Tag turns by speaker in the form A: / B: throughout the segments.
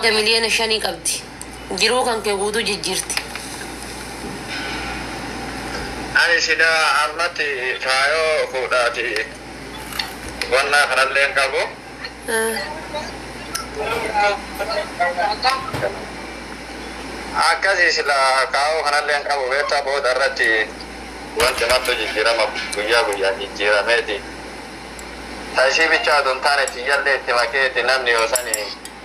A: مليون شاني قبدي جرو كان كيقودو جيرتي
B: أنا سيدا عمتي فايو فوداتي وانا خلالين كابو akkasi sila kau kanalleen qabu beektaa booda irratti wanti mattu jijjiirama guyyaa guyyaa jijjiirameeti taashii bichaa don taane tiyyallee itti makeeti namni yoosani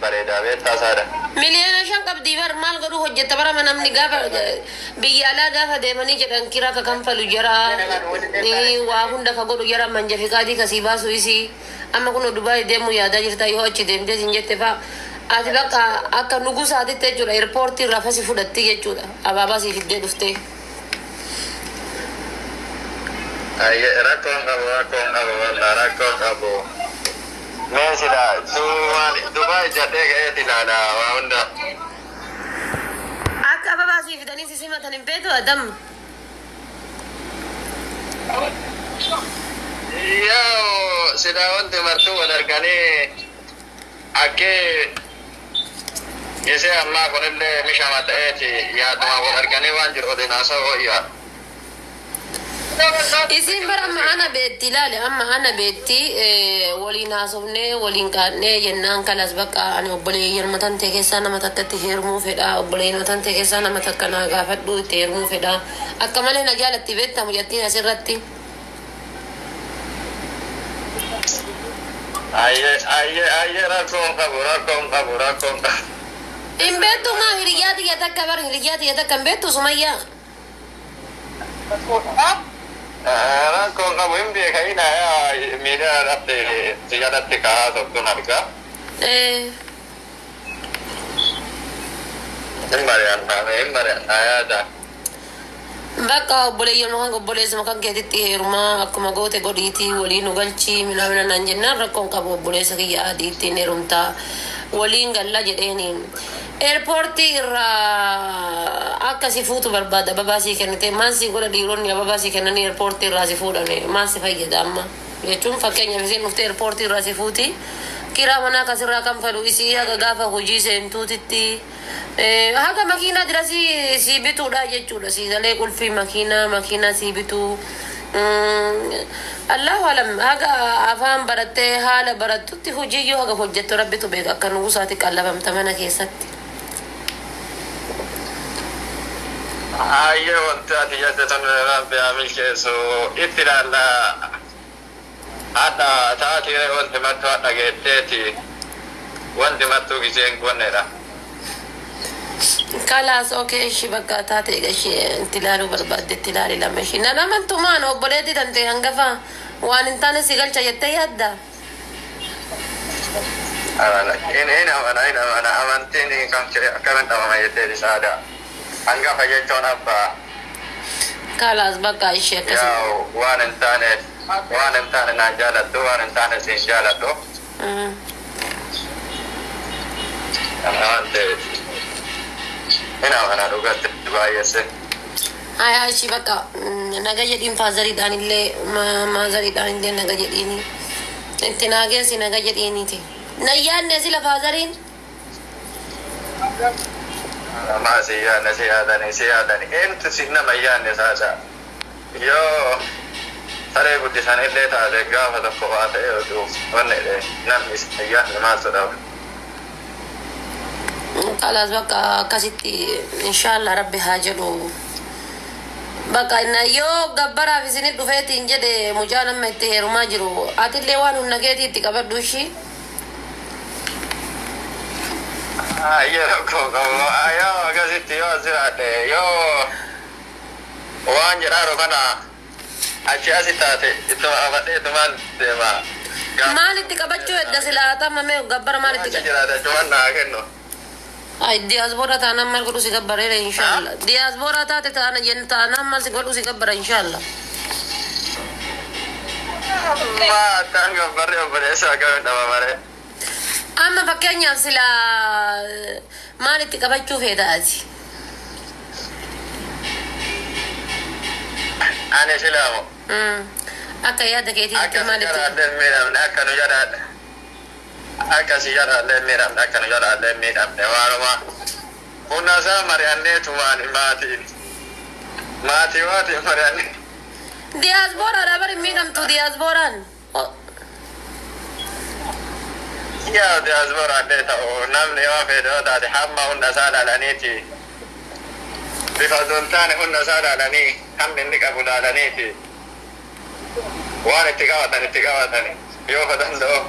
B: bareedaa beektaa saada
A: miliyoona shan qabdii bar maal godhu hojjetta bara namni gaafa biyya alaa gaafa deemanii jedhan kiraa ka kanfalu jara waa hunda ka godhu jara manjafiqaatii kasii baasu isii amma kun Dubaay deemu yaadaa jirta yoo achi deemtee sin jette faa ati bakka akka nugusaatitti jechuudha eerpoortii irraa fasi fudhatti jechuudha abaabaa sii fiddee dhuftee.
B: Rakkoon qabu mee sila Dubaay jedhee ga'eeti ilaala waa hunda.
A: Akka abaabaa sii fidanii si simatan hin beeku adam.
B: Yoo sila wanti martuu wal arganii akkee Yese amma konille mishama ta'eeti yaaduma wal arganii waan jiru odinaasa hooyyaa.
A: Isin bara ana beetti ilaale amma ana beetti waliin haasofnee waliin kaadnee jennaan kanas bakka ani obboleeyyan matan ta'e keessaa nama takkatti heerumuu fedha obboleeyyan matan ta'e keessaa nama takka na gaafadhu itti heerumuu fedha akka malee na jaalatti beektamu jettiin asirratti.
B: Ayyee rakkoon qabu.
A: In beektu maa hiriyaati yatakka bar hiriyaati yatakka hin beektu Sumayyaa.
B: Rakkoon qabu hin beekayina miidiyaa irratti sigadatti kahaa tokkoon argaa. Hin mari'annaa yaada.
A: Bakka obboleeyyan makan obboleessa makan keetitti heerumaa akkuma goote godhiitii waliin ugalchii mina naan jennaan rakkoon qabu obboleessa kiyya adiittiin heerumtaa waliin galla jedheeniin. Airportii irraa akkasi fuutu barbaada babaasii kennite maasii godha dhiironni babaasii kennanii airportii irraa si fuudhane maasii fayyada amma jechuun fakkeenyaaf isin dhufte airportii irraa si fuuti kiraa manaa kasirraa kan fedhu isii haga gaafa hojii seentuutitti haga makiinaa jira si bituudha jechuudha siigalee qulfii makiinaa si bituu Allahu alam haga afaan barattee haala barattutti hojii yoo haga hojjettu rabbitu beeka akka nugusaatti qallabamta mana keessatti.
B: Ayyee wanti ati jette rabbi milkeessu itti ilaalla hadha taatire wanti mattu hadha geetteeti wanti mattu giseen gonnedha.
A: Kalaas okee ishii bakka taate ishee itti ilaaluu barbaadde itti ilaali lama ishii nan amantumaan obboleetti tante hangafa waan hin taane si galcha jettee yaadda.
B: Hin amana amantiin kan akkamitti amama jettee isaadha. Hangafa jechuun abbaa.
A: Kalaas bakka ishee akkasuma.
B: Yaa waan hin taane naan jaalattu waan hin taane siin jaalattu. Ina mana dhugatti baay'eesse.
A: Haa ishii bakka naga jedhiin faazariidhaan illee maazariidhaan illee naga jedhiini. Itti naageessi naga jedhiiniiti. Nayyaanne sila faazariin.
B: Nama si yaadani. Eentu si nama yaanne saasa. Yoo saree guddisan illee taate gaafa tokko waa ta'e oduu wanne namni si yaanne maal sodaatu.
A: Kalaas bakka akkasitti inshaallah rabbi haa jedhu bakka yoo gabbaraaf isinit dhufeetiin jedhe mucaa nama itti heerumaa jiru atillee waan humna keetii itti qabadhu ishii.
B: Yeroo yoo akkasitti yoo jiraate yoo waan jedhaaru kana achi asi taate ittuma amadhee itumaan deema.
A: Maalitti qabachuu edda silaatama mee gabbara maalitti
B: qabachuu jiraate achumaan naa kennu.
A: Ay diaspora taana mal godu si gabbarere inshallah. Diaspora taate taana yen taana mal si godu si gabbara inshallah.
B: Ma tan gabbarre obboleessa akka nama mare.
A: Amma fakkeenyaaf sila maalitti qabachuu feetaati.
B: Ani silaamu.
A: Akka yaada keetiitti
B: maalitti. Akka nu jaraadhe. akkasi jala illee miidhamne akkana jala illee miidhamne waanuma humna isaa mari'anneetu maatii mari'anne.
A: Diyaasbooraadha bari miidhamtu diyaasbooraan.
B: Yaa diyaasbooraan ta'u namni yoo fedhe yoo taate hamma humna isaa laalaniiti bifa osoo taane humna isaa laalanii hamni inni qabu laalaniiti waan itti qabatani yoo ka danda'u.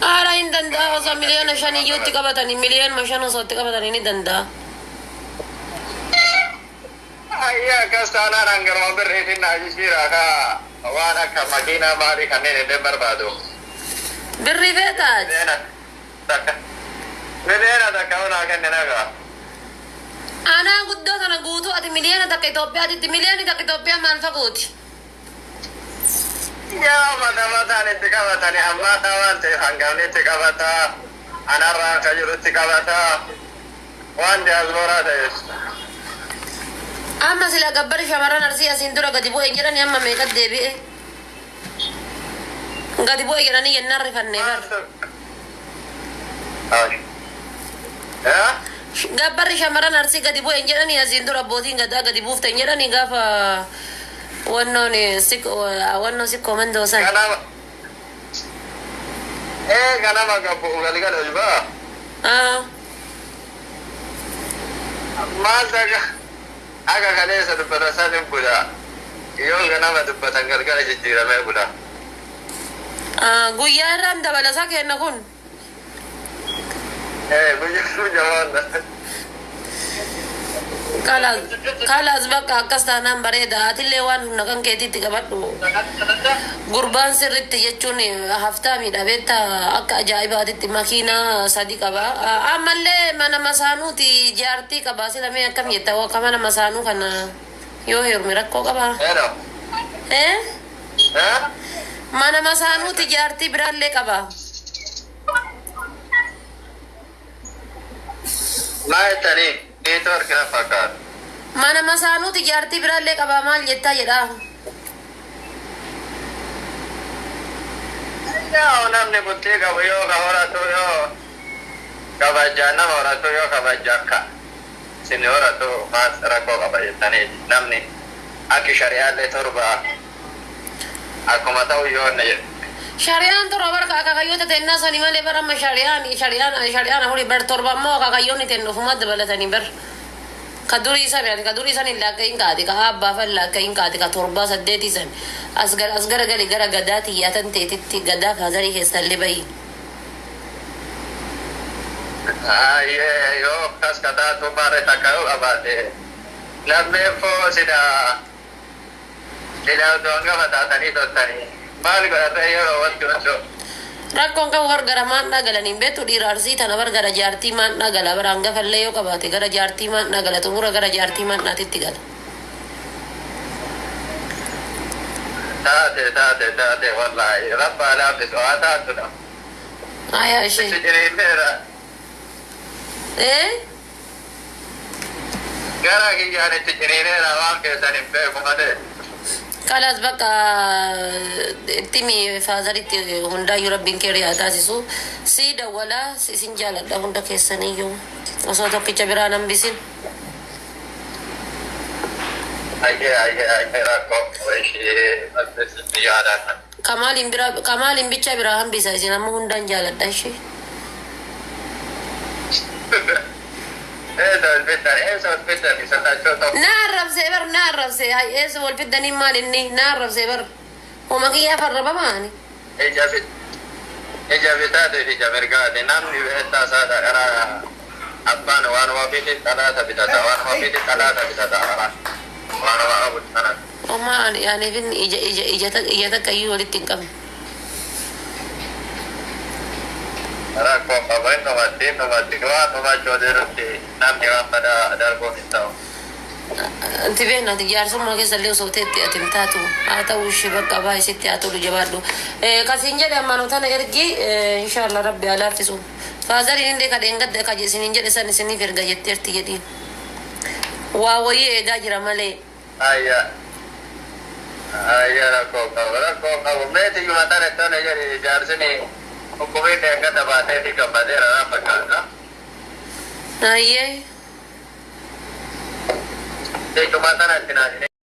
A: Haala hin danda'a osoo miliyoona 5 iyyuu itti qabatanii miliyoona 5 osoo itti qabatanii ni danda'a.
B: Ayyaa akkas taanaan hangaruma birriitiin naa jijjiiraa kaa waan akka makiinaa maalii kanneen illee barbaadu.
A: Birrii beetaati.
B: Miliyoona takka hunaa kennina gaa.
A: Anaa guddoo kana guutuu ati miliyoona takka Itoophiyaatitti miliyooni takka Itoophiyaa maal fagooti?
B: Yaa mataan itti qabatanii ammaa waan ta'eef hangamni itti qabataa anarraa akka jiru itti qabataa waan diyaasbooraa ta'eef.
A: Amma sila gabbari shamarran Arsii asiin dura gadi bu'e jedhanii amma meeqat deebi'e? Gadi bu'e jedhanii yennaan rifannee bar. Gabbarri shamarran Arsii gadi bu'e jedhanii asiin dura abbootiin gadaa gadi buufte jedhanii gaafa wannoon sikkoo mandoosan.
B: Ganama gabbu galgala jibaa. Maal taga aga kaleessa dubbata sanin bula yoo ganama dubbatan galgala jijjiiramee bula.
A: Guyyaa irraan dabalasaa kenna kun.
B: Guyyaa waan
A: Kalas bakka akkas taanaan bareeda atillee waan humna kan keetiitti qabadhu gurbaan sirritti jechuun haftaa miidhabeetta akka ajaa'ibaatitti makiinaa 3 qaba ammallee mana masaanuuti jaartii qaba silamee akkam jetta akka mana masaanuu kana yoo heerume rakkoo qaba mana masaanuuti jaartii biraallee qaba
B: maayetanii itu harkina fakkaatu.
A: Mana masaanuuti jaartii biraallee qabaa maal jettaa jedhaa?
B: Yaa namni bultii qabu yoo ka horatu yoo kabajaa nama horatu yoo kabajaa akka sinni horatu maas rakkoo qaba jettanii namni akki shari'aallee torba akkuma ta'u yoo na jedhu.
A: Syariaan torba barka kakayyoota tennaa sanii malee bar amma syariaan hori bar torba ammoo kakayyoonni tennu ofumaa dabalatanii bar kaduri san illa akka hin kaati ka abbaaf illa akka hin kaati ka torba 8 san as gara gali gara gadaati yaatan teetitti gadaa faazarii keessallee bayi.
B: Yoo kas kataatu maare takka yoo qabaate lammee foo sida utuu hanga mataatanii tottanii. Maal godhatee yeroo wanti osoo.
A: Rakkoon qabu bargara maan dhagalaniin beektu dhiira Arsii tana bargara jaartii maan dhagala bara hangafallee yoo qabaate gara jaartii maan dhagala xumura gara jaartii maan dhaatitti gala.
B: Taate wallaahi rabbaa laafis waa taatudha.
A: Ayaa ishee.
B: Sijiriineera. Gara kiyyaan itti jiriineera waan keessan hin beeku malee.
A: Kalas bakka ittimi faazaritti hundaayyuu rabbiin kee riyaa taasisu si dawwalaa isin jaaladha hunda keessaniyyuu osoo tokkicha biraan hambisin.
B: Ayyee rakkoo ishee yaadatan.
A: Kamaaliin bicha biraa hambisa isin amma hundaan jaaladha ishee. Naarrabsee eessa wal fiddanii maal inni naarrabsee bar homa kiyyaa farraba maani.
B: Ija bitaate ija mirgaate namni beektaa isaadha karaa abbaan waan wafiiti dhalaata bitata waan wafiiti dhalaata bitata waan waa qabu sana.
A: Oma yaaniifin ija takka iyyuu walitti hin qabne.
B: Rakkoo qaba innumatti waan dhumachoo jirutti namni waan badaa darbuun hin ta'u.
A: Anti beeknaati jaarsummaa keessallee osoo teetti ati hin taatu haa ta'u ishee bakka baay'isitti haa tolu jabaadhu. Kasiin jedhe ammaan tana ergi inshaallah rabbi haa laaffisu. Faazariin illee kadheen gadda ka isiniin jedhe san isiniif erga jetteerti jedhiin. Waa wayii eegaa jira malee.
B: Ayya rakkoo qabu meeti yumatana tana jedhe jaarsini Hukumii deeggarsa baateetii gabbateera naa fakkaata.
A: Ayyee.
B: Jechumaa sana itti naasine